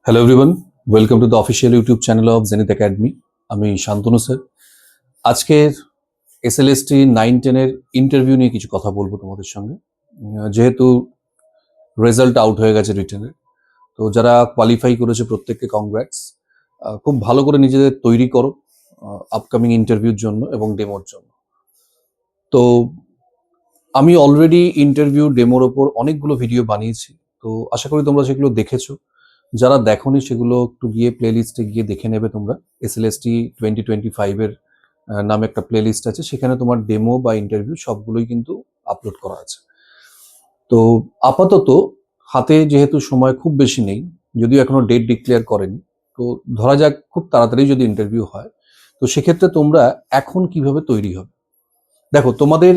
Hello everyone, welcome to the official YouTube channel of zenith academy. আমি Shantanu sir. আজকের SLST 9-10-এর interview নিয়ে কিছু কথা বলবো তোমাদের সঙ্গে। যেহেতু রেজাল্ট আউট হয়ে গেছে রিটেনের, তো যারা কোয়ালিফাই করেছে প্রত্যেককে কংগ্রাটস। খুব ভালো করে নিজেদের তৈরি করো আপকামিং ইন্টারভিউর জন্য এবং ডেমোর জন্য। তো আমি অলরেডি ইন্টারভিউ ডেমোর ওপর অনেকগুলো ভিডিও বানিয়েছি, তো আশা করি তোমরা সেগুলো দেখেছো। যারা দেখোনি সেগুলো একটু গিয়ে প্লে লিস্টে গিয়ে দেখে নেবে তোমরা। এসএলএসটি 2025-এর নামে একটা প্লে লিস্ট আছে, সেখানে তোমার ডেমো বা ইন্টারভিউ সবগুলোই কিন্তু আপলোড করা আছে। তো আপাতত হাতে যেহেতু সময় খুব বেশি নেই, যদিও এখনো ডেট ডিক্লেয়ার করেনি, তো ধরা যাক খুব তাড়াতাড়ি যদি ইন্টারভিউ হয়, তো সেক্ষেত্রে তোমরা এখন কিভাবে তৈরি হবে। দেখো, তোমাদের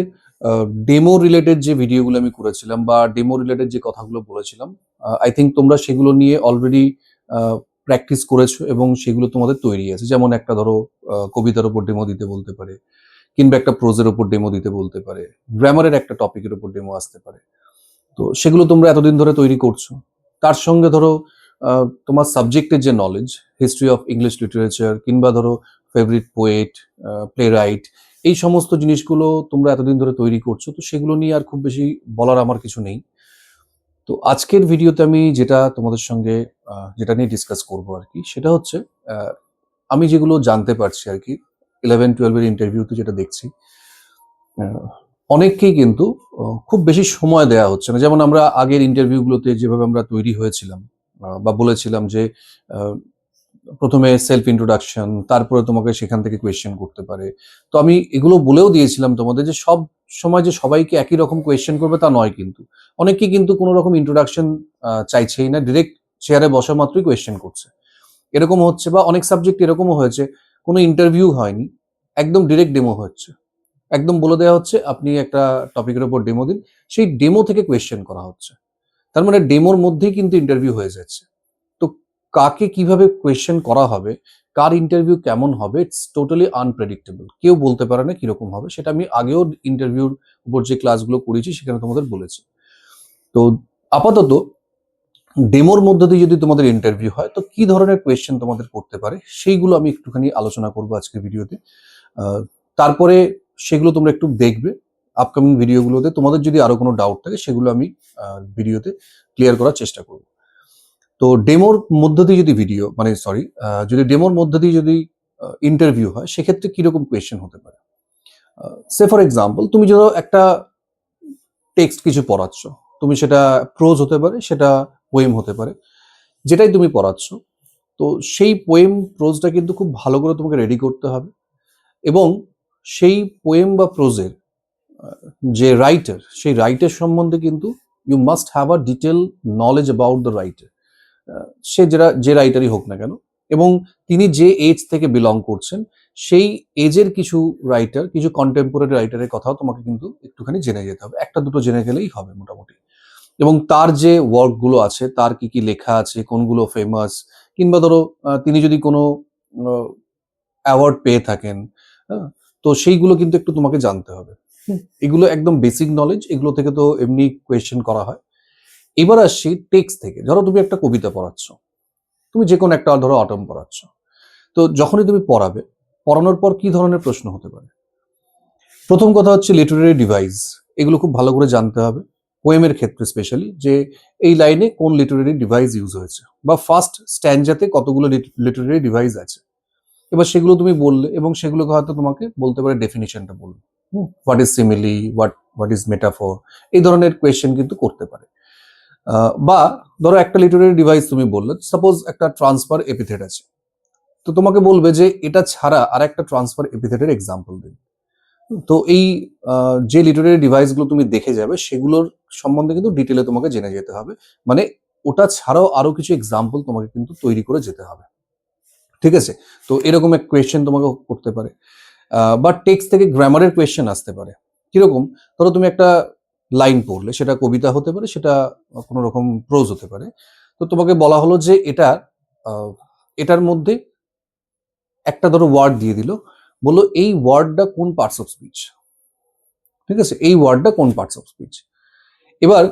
ডেমো রিলেটেড যে ভিডিওগুলো আমি করেছিলাম বা ডেমো রিলেটেড যে কথাগুলো বলেছিলাম, আই থিঙ্ক তোমরা সেগুলো নিয়ে অলরেডি প্র্যাকটিস করেছো এবং সেগুলো তোমাদের তৈরি আছে। যেমন একটা ধরো কবিতার উপর ডেমো দিতে বলতে পারে, কিংবা একটা প্রোজের উপর ডেমো দিতে বলতে পারে, গ্রামারের একটা টপিকের উপর ডেমো আসতে পারে। তো সেগুলো তোমরা এতদিন ধরে তৈরি করছো। তার সঙ্গে ধরো তোমার সাবজেক্টের যে knowledge, history of English literature, কিংবা ধরো ফেভারিট পোয়েট, প্লে রাইট, এই সমস্ত জিনিসগুলো তোমরা এতদিন ধরে তৈরি করছো। তো সেগুলো নিয়ে আর খুব বেশি বলার আমার কিছু নেই। তো আজকের ভিডিওতে আমি যেটা তোমাদের সঙ্গে যেটা নিয়ে ডিসকাস করবো আর কি, সেটা হচ্ছে আমি যেগুলো জানতে পারছি আর কি 11-12-এর ইন্টারভিউতে যেটা দেখছি, অনেককেই কিন্তু খুব বেশি সময় দেওয়া হচ্ছে না। যেমন আমরা আগের ইন্টারভিউগুলোতে যেভাবে আমরা তৈরি হয়েছিলাম বা বলেছিলাম যে প্রথমে সেলফ ইন্ট্রোডাকশন, তারপরে তোমাকে সেখান থেকে কোয়েশ্চেন করতে পারে। তো আমি এগুলো বলেও দিয়েছিলাম তোমাদের যে সব সময় যে সবাইকে একই রকম কোয়েশ্চেন করবে তা নয়, কিন্তু অনেকেই কিন্তু কোনো রকম ইন্ট্রোডাকশন চাইছেই না, ডিরেক্ট চেয়ারে বসা মাত্রই কোয়েশ্চেন করছে। এরকম হচ্ছে, বা অনেক সাবজেক্ট এরকমও হয়েছে কোনো ইন্টারভিউ হয়নি, একদম ডিরেক্ট ডেমো হচ্ছে। একদম বলে দেওয়া হচ্ছে আপনি একটা টপিকের উপর ডেমো দিন, সেই ডেমো থেকে কোয়েশ্চেন করা হচ্ছে। তার মানে ডেমোর মধ্যেই কিন্তু ইন্টারভিউ হয়ে যাচ্ছে। তো কাকে কিভাবে কোয়েশ্চেন করা হবে, কার ইন্টারভিউ কেমন হবে, ইটস টোটালি আনপ্রেডিক্টেবল। কেউ বলতে পারে না কিরকম হবে। সেটা আমি আগেও ইন্টারভিউর উপর যে ক্লাসগুলো করেছি সেখানে তোমাদের বলেছি। তো আপাতত ডেমোর মধ্য দিয়ে যদি তোমাদের ইন্টারভিউ হয়, তো কি ধরনের কোয়েশ্চেন তোমাদের করতে পারে সেইগুলো আমি একটুখানি আলোচনা করবো আজকের ভিডিওতে। তারপরে সেগুলো তোমরা একটু দেখবে আপকামিং ভিডিওগুলোতে। তোমাদের যদি আরো কোনো ডাউট থাকে সেগুলো আমি ভিডিওতে ক্লিয়ার করার চেষ্টা করব। তো ডেমোর মধ্য দিয়ে যদি যদি ডেমোর মধ্য দিয়ে যদি ইন্টারভিউ হয়, সেক্ষেত্রে কিরকম কোয়েশ্চেন হতে পারে। সে ফর এক্সাম্পল, তুমি ধরো একটা টেক্সট কিছু পড়াচ্ছ, তুমি সেটা প্রোজ হতে পারে, সেটা পোয়েম হতে পারে, যেটাই তুমি পড়াচ্ছ। তো সেই পোয়েম প্রোজটা কিন্তু খুব ভালো করে তোমাকে রেডি করতে হবে, এবং সেই পোয়েম বা প্রোজের যে রাইটার, সেই রাইটার সম্বন্ধে কিন্তু you must have a detail knowledge about the writer. সে যে রাইটারই হোক না কেন, এবং তিনি যে এজ থেকে বিলং করছেন, সেই এজের কিছু রাইটার, কিছু কন্টেম্পোরারি রাইটারের কথাও তোমাকে কিন্তু একটুখানি জেনে যেতে হবে। একটা দুটো জেনে গেলেই হবে মোটামুটি। এবং তার যে ওয়ার্কগুলো আছে, তার কি কি লেখা আছে, কোনগুলো ফেমাস, কিংবা ধরো তিনি যদি কোনো অ্যাওয়ার্ড পেয়ে থাকেন, তো সেইগুলো কিন্তু একটু তোমাকে জানতে হবে। এগুলো একদম বেসিক নলেজ, এগুলো থেকে তো এমনি কোয়েশ্চেন করা হয়। এবার আসছি টেক্সট থেকে। ধরো তুমি একটা কবিতা পড়াচ্ছ, তুমি যে কোনো একটা ধরো অটম পড়াচ্ছ। তো যখনই তুমি পড়াবে, পড়ানোর পর কি ধরনের প্রশ্ন হতে পারে। প্রথম কথা হচ্ছে লিটারেরি ডিভাইস, এগুলো খুব ভালো করে জানতে হবে। পোয়েমের ক্ষেত্রে স্পেশালি, যে এই লাইনে কোন লিটারেরি ডিভাইস ইউজ হয়েছে, বা ফার্স্ট স্ট্যান্ডাতে কতগুলো লিটারেরি ডিভাইস আছে। এবার সেগুলো তুমি বললে, এবং সেগুলোকে হয়তো তোমাকে বলতে পারে ডেফিনিশনটা বলবে। What is simile, what is metaphor, এই ধরনের কোয়েশ্চেন কিন্তু করতে পারে। বা ধরো একটা লিটারেরি ডিভাইস তুমি বললে, সাপোজ একটা ট্রান্সফার এপিথেট আছে, তো তোমাকে বলবে যে এটা ছাড়া আর একটা ট্রান্সফার এপিথেটের এক্সাম্পল দিন। তো এই যে লিটারেরি ডিভাইসগুলো তুমি দেখে যাবে, সেগুলোর সম্বন্ধে কিন্তু ডিটেলে তোমাকে জেনে যেতে হবে। মানে ওটা ছাড়াও আরো কিছু এক্সাম্পল তোমাকে কিন্তু তৈরি করে যেতে হবে। ঠিক আছে? তো এরকম এক কোয়েশ্চেন তোমাকে করতে পারে। বা টেক্সট থেকে গ্রামারের কোয়েশ্চেন আসতে পারে। কিরকম? ধরো তুমি একটা লাইন পড়লে, সেটা কবিতা হতে পারে, সেটা কোনো রকম প্রোজ হতে পারে। তো তোমাকে বলা হলো যে এটার মধ্যে একটা ধরো ওয়ার্ড দিয়ে দিল, বললো এই ওয়ার্ডটা কোন পার্টস অফ স্পিচ। ঠিক আছে? এই ওয়ার্ডটা কোন পার্টস অফ স্পিচ। এবার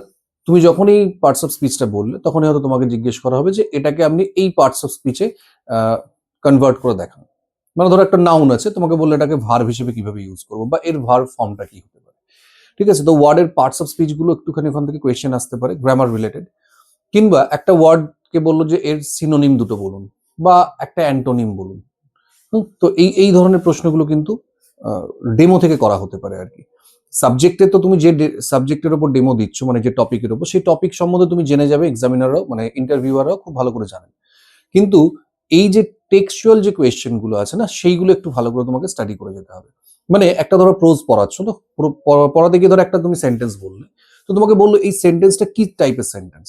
তুমি যখনই পার্টস অফ স্পিচটা বললে তখনই হয়তো তোমাকে জিজ্ঞেস করা হবে যে এটাকে আপনি এই পার্টস অফ স্পিচে কনভার্ট করে দেখান। মানে ধরো একটা নাউন আছে, তোমাকে বললে এটাকে ভার্ব হিসেবে কিভাবে ইউজ করবো বা এর ভার্ব ফর্মটা কি হতে পারে। ঠিক আছে, তো ওয়ার্ডের পার্টস অফ স্পিচ গুলো একটুখানি ওখান থেকে কোয়েশ্চেন আসতে পারে গ্রামার রিলেটেড, কিংবা একটা ওয়ার্ডকে বললো যে এর সিনোনিম দুটো বলুন বা একটা অ্যান্টোনিম বলুন। তো এই ধরনের প্রশ্নগুলো কিন্তু ডেমো থেকে করা হতে পারে আর কি। সাবজেক্টে তো তুমি যে সাবজেক্টের উপর ডেমো দিচ্ছ, মানে যে টপিকের উপর, সেই টপিক সম্বন্ধে তুমি জেনে যাবে, এক্সামিনাররাও মানে ইন্টারভিউয়াররাও খুব ভালো করে জানেন। কিন্তু এই যে টেক্সচুয়াল যে কোয়েশ্চেন গুলো আছে না, সেইগুলো একটু ভালো করে তোমাকে স্টাডি করে যেতে হবে। মানে একটা ধরো প্রোজ পড়াচ্ছ, তো পড়াতে গিয়ে ধরো একটা তুমি সেন্টেন্স বললে, তো তোমাকে বললো এই সেন্টেন্সটা কি টাইপের সেন্টেন্স।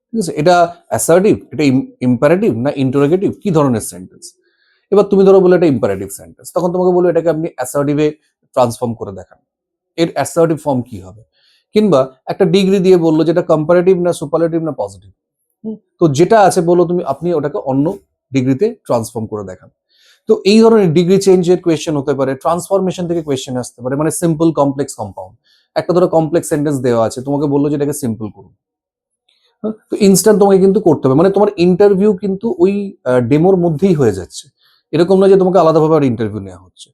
ঠিক আছে, এটা অ্যাসার্টিভ, এটা ইম্পারেটিভ না ইন্টারোগেটিভ, কি ধরনের সেন্টেন্স। এবার তুমি ধরো বলে এটা ইম্পারেটিভ সেন্টেন্স, তখন তোমাকে বলবো এটাকে আপনি অ্যাসার্টিভে ট্রান্সফর্ম করে দেখান, এর অ্যাসার্টিভ ফর্ম কি হবে। কিংবা একটা ডিগ্রি দিয়ে বললো যেটা কম্পারেটিভ না সুপারলেটিভ না পজিটিভ, তো যেটা আছে বলো তুমি, আপনি ওটাকে অন্য ডিগ্রিতে ট্রান্সফর্ম করে দেখান। তো এই ধরনের ডিগ্রি চেঞ্জের কোয়েশ্চেন হতে পারে, ট্রান্সফরমেশন থেকে কোয়েশ্চেন আসতে পারে, মানে সিম্পল কমপ্লেক্স কম্পাউন্ড। একটা ধরো কমপ্লেক্স সেন্টেন্স দেওয়া আছে, তোমাকে বললো যে এটাকে সিম্পল করুন, তো ইনস্ট্যান্ট তোমাকে কিন্তু করতে হবে। মানে তোমার ইন্টারভিউ কিন্তু ওই ডেমোর মধ্যেই হয়ে যাচ্ছে, এরকম নয় যে তোমাকে আলাদাভাবে আর ইন্টারভিউ নেওয়া হচ্ছে।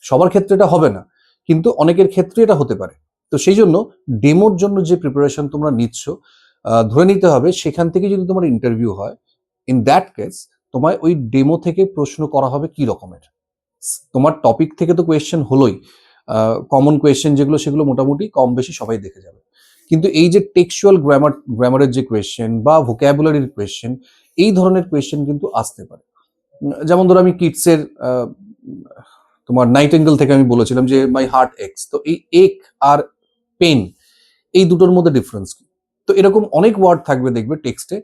সবার ক্ষেত্রে এটা হবে না, কিন্তু অনেকের ক্ষেত্রে এটা হতে পারে। তো সেই জন্য ডেমোর জন্য যে প্রিপারেশন তোমরা নিচ্ছ, ধরে নিতে হবে সেখান থেকে যদি তোমার ইন্টারভিউ হয়, ইন দ্যাট কেস তোমায় ওই ডেমো থেকে প্রশ্ন করা হবে কি রকমের। তোমার টপিক থেকে তো কোয়েশ্চেন হলোই, কমন কোয়েশ্চেন যেগুলো সেগুলো মোটামুটি কম বেশি সবাই দেখে যাবে। কিন্তু এই যে টেক্সচুয়াল গ্রামারের যে কোয়েশ্চেন বা ভোক্যাবুলারির কোয়েশ্চেন, এই ধরনের কোয়েশ্চেন কিন্তু আসতে পারে। যেমন ধরো আমি কিটসের তোমার নাইটেঙ্গেল থেকে আমি বলেছিলাম যে মাই হার্ট এক্স, তো এই এক আর পেন, এই দুটোর মধ্যে ডিফারেন্স কি। তো এরকম অনেক ওয়ার্ড থাকবে দেখবে টেক্সটে,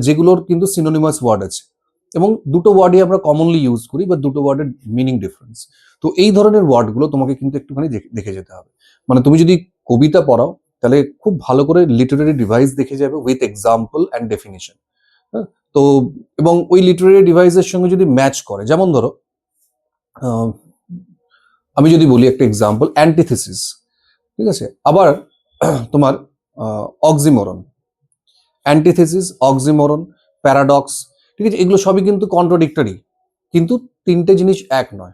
যেগুলোর কিন্তু সিনোনিমাস ওয়ার্ড আছে, এবং দুটো ওয়ার্ডই আমরা কমনলি ইউজ করি, বা দুটো ওয়ার্ডের মিনিং ডিফারেন্স। তো এই ধরনের ওয়ার্ডগুলো তোমাকে কিন্তু একটুখানি দেখে যেতে হবে। মানে তুমি যদি কবিতা পড়াও, তাহলে খুব ভালো করে লিটারেরি ডিভাইস দেখে যাবে উইথ এক্সাম্পল অ্যান্ড ডেফিনিশন। হ্যাঁ, তো এবং ওই লিটারেরি ডিভাইসের সঙ্গে যদি ম্যাচ করে, যেমন ধরো আহ, আমি যদি বলি একটা এক্সাম্পল, অ্যান্টিথিসিস, ঠিক আছে, আবার তোমার অক্সিমোরন, অ্যান্টিথেসিস, অক্সিমোরন, প্যারাডক্স, ঠিক আছে, এগুলো সবই কিন্তু কন্ট্রাডিক্টরি, কিন্তু তিনটে জিনিস এক নয়।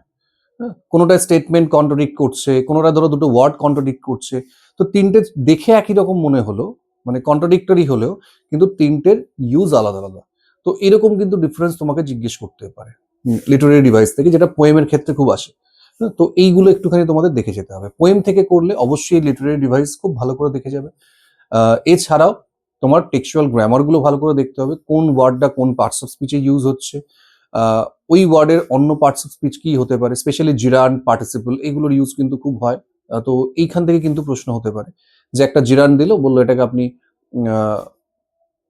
হ্যাঁ, কোনোটা স্টেটমেন্ট কন্ট্রাডিক্ট করছে, কোনোটা ধরো দুটো ওয়ার্ড কন্ট্রাডিক্ট করছে, তো তিনটে দেখে একই রকম মনে হলো, মানে কন্ট্রাডিক্টরি হলেও কিন্তু তিনটের ইউজ আলাদা আলাদা। তো এরকম কিন্তু ডিফারেন্স তোমাকে জিজ্ঞেস করতে পারে লিটারেরি ডিভাইস থেকে, যেটা পোয়েমের ক্ষেত্রে খুব আসে। হ্যাঁ, তো এইগুলো একটুখানি তোমাদের দেখে যেতে হবে। পোয়েম থেকে করলে অবশ্যই লিটারেরি ডিভাইস খুব ভালো করে দেখে যাবে। এছাড়াও তোমার টেক্সচুয়াল গ্রামার গুলো ভালো করে দেখতে হবে, কোন ওয়ার্ডটা কোন পার্টস অফ স্পিচে ইউজ হচ্ছে, ওই ওয়ার্ডের অন্য পার্টস অফ স্পিচ কি হতে পারে, স্পেশালি জিরান্ড পার্টিসিপল, এগুলোর ইউজ কিন্তু খুব হয়। তো এইখান থেকে কিন্তু প্রশ্ন হতে পারে যে একটা জিরান্ড দিল, বললো এটাকে আপনি আহ,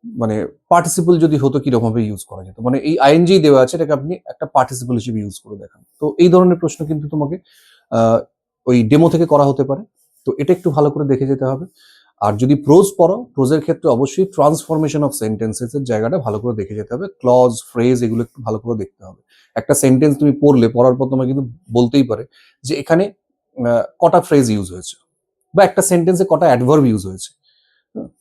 মানে পার্টিসিপল যদি হতো কিরকম ভাবে ইউজ করা যেত, মানে এই আইএনজি দেওয়া আছে, এটাকে আপনি একটা পার্টিসিপল হিসেবে ইউজ করে দেখান। তো এই ধরনের প্রশ্ন কিন্তু তোমাকে আহ, ওই ডেমো থেকে করা হতে পারে। তো এটা একটু ভালো করে দেখে যেতে হবে। আর যদি প্রোজ পড়ো, প্রোজের ক্ষেত্রে অবশ্যই ট্রান্সফরমেশন অফ সেন্টেন্সেস এর জায়গাটা ভালো করে দেখে যেতে হবে, ক্লজ ফ্রেজ এগুলো একটু ভালো করে দেখতে হবে। একটা সেন্টেন্স তুমি পড়লে, পড়ার পর তোমাকে কিন্তু বলতেই পারে যে এখানে কটা ফ্রেজ ইউজ হয়েছে, বা একটা সেন্টেন্সে কটা অ্যাডভার্ব ইউজ হয়েছে।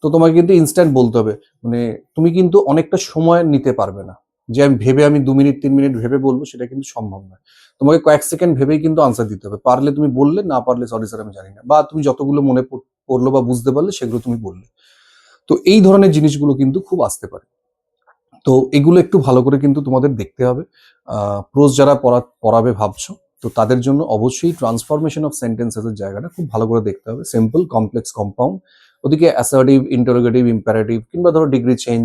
তো তোমাকে কিন্তু ইনস্ট্যান্ট বলতে হবে, মানে তুমি কিন্তু অনেকটা সময় নিতে পারবে না, যে আমি ভেবে আমি 2 মিনিট 3 মিনিট ভেবে বলবো, সেটা কিন্তু সম্ভব নয়। তোমাকে কয়েক সেকেন্ড ভেবেই কিন্তু আনসার দিতে হবে, পারলে তুমি বললে, না পারলে সরি স্যার আমি জানি না, বা তুমি যতগুলো মনে পড়লো বা বুঝতে পারলে সেগুলো তুমি বললে। তো এই ধরনের জিনিসগুলো কিন্তু খুব আসতে পারে। তো এগুলো একটু ভালো করে কিন্তু তোমাদের দেখতে হবে। প্রোজ যারা পড়াবে ভাবছো, তো তাদের জন্য অবশ্যই ট্রান্সফরমেশন অফ সেন্টেন্সেস এর জায়গাটা খুব ভালো করে দেখতে হবে, সিম্পল কমপ্লেক্স কম্পাউন্ড, ওদিকে অ্যাসার্টিভ ইন্টারোগেটিভ ইম্পারেটিভ, কিংবা ধরো ডিগ্রি চেঞ্জ,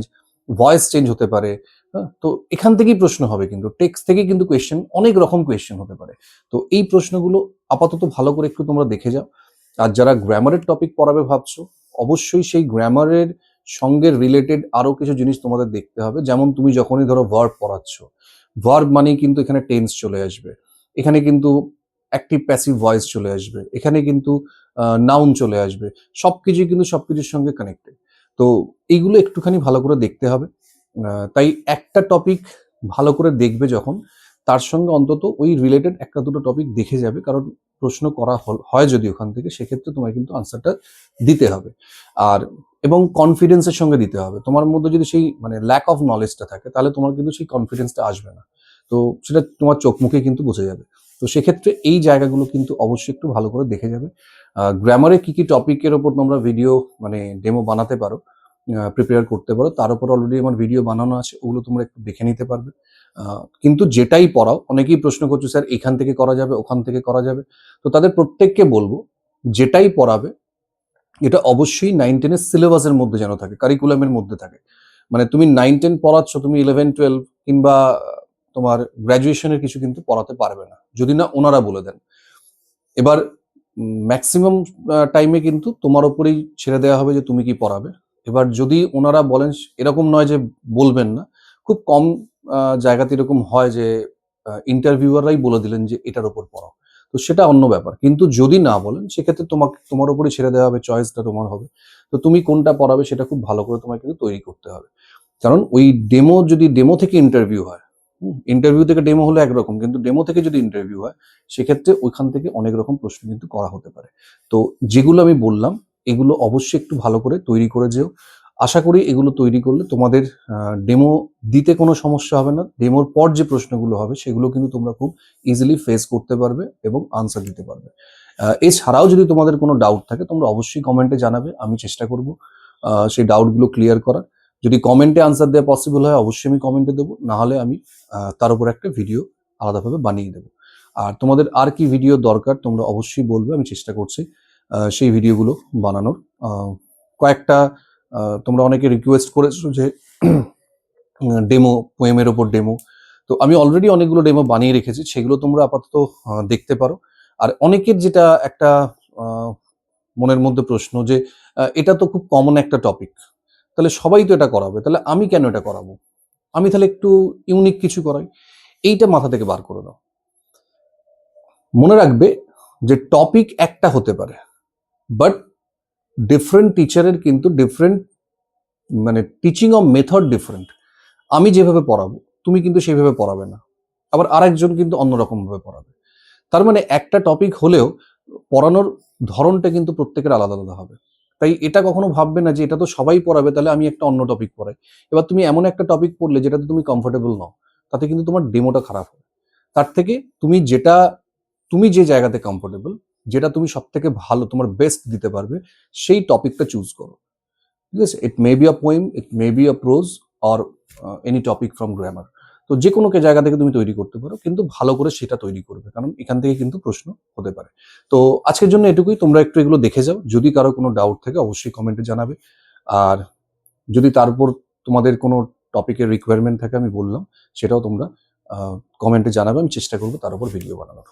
ভয়েস চেঞ্জ হতে পারে। হ্যাঁ, তো এখান থেকেই প্রশ্ন হবে, কিন্তু টেক্সট থেকে কিন্তু কোয়েশ্চেন, অনেক রকম কোয়েশ্চেন হতে পারে। তো এই প্রশ্নগুলো আপাতত ভালো করে একটু তোমরা দেখে যাও। আর যারা গ্রামারের টপিক পড়াবে ভাবছো, অবশ্যই সেই গ্রামারের সঙ্গে রিলেটেড আরো কিছু জিনিস তোমাদের দেখতে হবে। যেমন তুমি যখনই ধরো ভার্ব পড়াচ্ছ, ভার্ব মানেই কিন্তু এখানে টেন্স চলে আসবে, এখানে কিন্তু অ্যাক্টিভ প্যাসিভ ভয়েস চলে আসবে, এখানে কিন্তু নাউন চলে আসবে, সবকিছু কিন্তু সবকিছুর সঙ্গে কানেক্টেড। তো এইগুলো একটুখানি ভালো করে দেখতে হবে। তাই একটা টপিক ভালো করে দেখবে যখন, তার সঙ্গে অন্তত ওই রিলেটেড একটা দুটো টপিক দেখে যাবে, কারণ প্রশ্ন করা হয় যদি ওখান থেকে, সেক্ষেত্রে তোমায় কিন্তু আনসারটা দিতে হবে। আর এবং কনফিডেন্সের সঙ্গে দিতে হবে। তোমার মধ্যে যদি সেই মানে ল্যাক অফ নলেজটা থাকে তাহলে তোমার কিন্তু সেই কনফিডেন্সটা আসবে না। তো সেটা তোমার চোখ মুখে কিন্তু বোঝা যাবে। তো সেক্ষেত্রে এই জায়গাগুলো কিন্তু অবশ্যই একটু ভালো করে দেখে যাবে। গ্রামারে কি টপিকের উপর তোমরা ভিডিও মানে ডেমো বানাতে পারো, প্রিপেয়ার করতে পারো, তার উপর অলরেডি আমার ভিডিও বানানো আছে, ওগুলো তোমরা একটু দেখে নিতে পারবে। কিন্তু যেটাই পড়াও, অনেকেই প্রশ্ন করছো স্যার এখান থেকে করা যাবে, ওখান থেকে করা যাবে। তো তাদের প্রত্যেককে বলবো যেটাই পড়াবে এটা অবশ্যই 9-10 এর সিলেবাসের মধ্যে যেন থাকে, কারিকুলামের মধ্যে থাকে। মানে তুমি 9-10 পড়াচ্ছ, তুমি 11-12 কিংবা তোমার গ্র্যাজুয়েশনের কিছু কিন্তু পড়াতে পারবে না, যদি না ওনারা বলে দেন। এবার ম্যাক্সিমাম টাইমে কিন্তু তোমার উপরেই ছেড়ে দেওয়া হবে যে তুমি কি পড়াবে। এবার যদি ওনারা বলেন, এরকম নয় যে বলবেন না, খুব কম জায়গাতে এরকম হয় যে ইন্টারভিউয়াররাই বলে দিলেন যে এটার উপর পড়াও। তো সেটা অন্য ব্যাপার। কিন্তু যদি না বলেন সেক্ষেত্রে তোমার উপরে ছেড়ে দেওয়া হবে, চয়েসটা তোমার হবে। তো তুমি কোনটা পড়াবে সেটা খুব ভালো করে তোমাকে কিন্তু তৈরি করতে হবে। কারণ ওই যদি ডেমো থেকে ইন্টারভিউ হয়, ইন্টারভিউ থেকে ডেমো হলো একরকম, কিন্তু ডেমো থেকে যদি ইন্টারভিউ হয় সেক্ষেত্রে ওইখান থেকে অনেক রকম প্রশ্ন কিন্তু করা হতে পারে। তো যেগুলো আমি বললাম এগুলো অবশ্যই একটু ভালো করে তৈরি করে যেও। আশা করি এগুলো তৈরি করলে তোমাদের ডেমো দিতে কোনো সমস্যা হবে না। ডেমোর পর যে প্রশ্নগুলো হবে সেগুলো কিন্তু তোমরা খুব ইজিলি ফেস করতে পারবে এবং আনসার দিতে পারবে। এছাড়াও যদি তোমাদের কোনো ডাউট থাকে তোমরা অবশ্যই কমেন্টে জানাবে, আমি চেষ্টা করব সেই ডাউটগুলো ক্লিয়ার করার। যদি কমেন্টে আনসার দেওয়া পসিবল হয় অবশ্যই আমি কমেন্টে দেবো, না হলে আমি তার উপর একটা ভিডিও আলাদাভাবে বানিয়ে দেবো। আর তোমাদের আর কি ভিডিও দরকার তোমরা অবশ্যই বলবে, আমি চেষ্টা করছি সেই ভিডিওগুলো বানানোর। কয়েকটা তোমরা অনেকে রিকোয়েস্ট করেছো যে ডেমো, পোয়েমের ওপর ডেমো। তো আমি অলরেডি অনেকগুলো ডেমো বানিয়ে রেখেছি, সেগুলো তোমরা আপাতত দেখতে পারো। আর অনেকের যেটা একটা মনের মধ্যে প্রশ্ন যে এটা তো খুব কমন একটা টপিক, তাহলে সবাই তো এটা করাবে, তাহলে আমি কেন এটা করাবো? আমি তাহলে একটু ইউনিক কিছু করাই। এইটা মাথা থেকে বার করে দাও। মনে রাখবে যে টপিক একটা হতে পারে, বাট ডিফারেন্ট টিচারের কিন্তু ডিফারেন্ট মানে টিচিং অফ মেথড ডিফারেন্ট। আমি যেভাবে পড়াবো তুমি কিন্তু সেভাবে পড়াবে না, আবার আরেকজন কিন্তু অন্যরকম ভাবে পড়াবে। তার মানে একটা টপিক হলেও পড়ানোর ধরনটা কিন্তু প্রত্যেকের আলাদা আলাদা হবে। তাই এটা কখনো ভাববে না যে এটা তো সবাই পড়াবে তাহলে আমি একটা অন্য টপিক পড়াই। এবার তুমি এমন একটা টপিক পড়লে যেটাতে তুমি কমফোর্টেবল নও, তাতে কিন্তু তোমার ডেমোটা খারাপ হবে। তার থেকে তুমি যে জায়গাতে কমফোর্টেবল, যেটা তুমি সব থেকে ভালো তোমার বেস্ট দিতে পারবে সেই টপিকটা চুজ করো। ঠিক আছে? It may be a poem, it may be a prose or any topic from grammar. তো যে কোনো জায়গা থেকে তুমি তৈরি করতে পারো, কিন্তু ভালো করে সেটা তৈরি করবে, কারণ এখান থেকে কিন্তু প্রশ্ন হতে পারে। তো আজকের জন্য এটুকুই, তোমরা একটু এগুলো দেখে যাও। যদি কারো কোনো ডাউট থাকে অবশ্যই কমেন্টে জানাবে। আর যদি তারপর তোমাদের কোনো টপিকের রিকোয়ারমেন্ট থাকে আমি বললাম, সেটাও তোমরা কমেন্টে জানাবে, আমি চেষ্টা করবো তার উপর ভিডিও বানানোর।